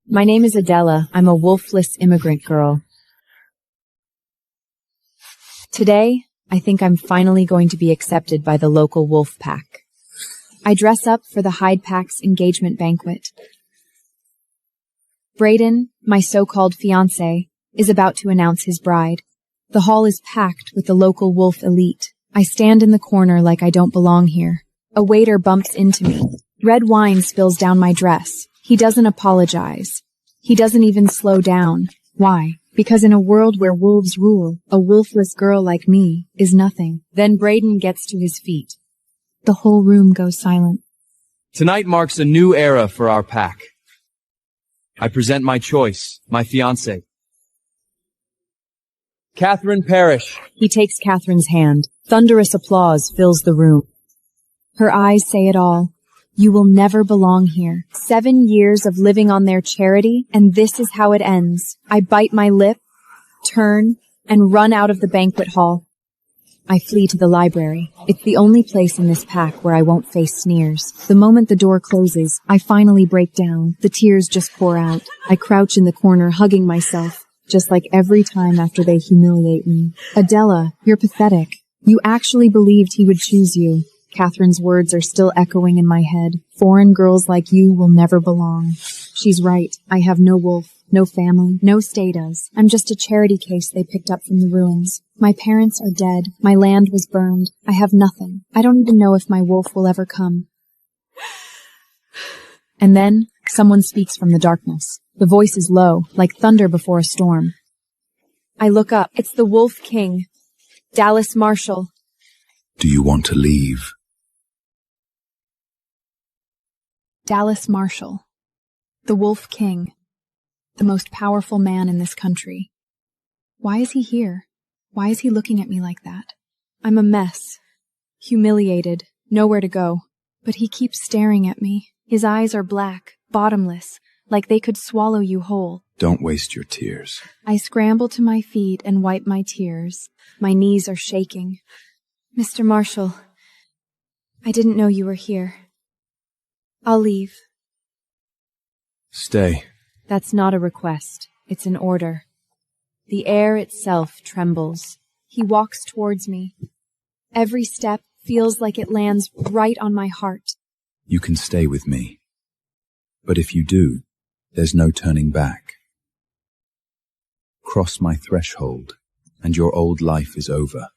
My name is Adella. I'm a wolfless immigrant girl. Today, I think I'm finally going to be accepted by the local wolf pack. I dress up for the Hyde Pack's engagement banquet. Brayden, my so-called fiancé, is about to announce his bride. The hall is packed with the local wolf elite. I stand in the corner like I don't belong here. A waiter bumps into me. Red wine spills down my dress. He doesn't apologize. He doesn't even slow down. Why? Because in a world where wolves rule, a wolfless girl like me is nothing. Then Brayden gets to his feet. The whole room goes silent. Tonight marks a new era for our pack. I present my choice, my fiancé. Catherine Parrish. He takes Catherine's hand. Thunderous applause fills the room. Her eyes say it all. You will never belong here. 7 years of living on their charity, and this is how it ends. I bite my lip, turn, and run out of the banquet hall. I flee to the library. It's the only place in this pack where I won't face sneers. The moment the door closes, I finally break down. The tears just pour out. I crouch in the corner, hugging myself, just like every time after they humiliate me. Adella, you're pathetic. You actually believed he would choose you. Catherine's words are still echoing in my head. Foreign girls like you will never belong. She's right. I have no wolf, no family, no status. I'm just a charity case they picked up from the ruins. My parents are dead. My land was burned. I have nothing. I don't even know if my wolf will ever come. And then someone speaks from the darkness. The voice is low, like thunder before a storm. I look up. It's the Wolf King, Dallas Marshall. Do you want to leave? Dallas Marshall, the Wolf King, the most powerful man in this country. Why is he here? Why is he looking at me like that? I'm a mess, humiliated, nowhere to go. But he keeps staring at me. His eyes are black, bottomless, like they could swallow you whole. Don't waste your tears. I scramble to my feet and wipe my tears. My knees are shaking. Mr. Marshall, I didn't know you were here. I'll leave. Stay. That's not a request. It's an order. The air itself trembles. He walks towards me. Every step feels like it lands right on my heart. You can stay with me. But if you do, there's no turning back. Cross my threshold, and your old life is over.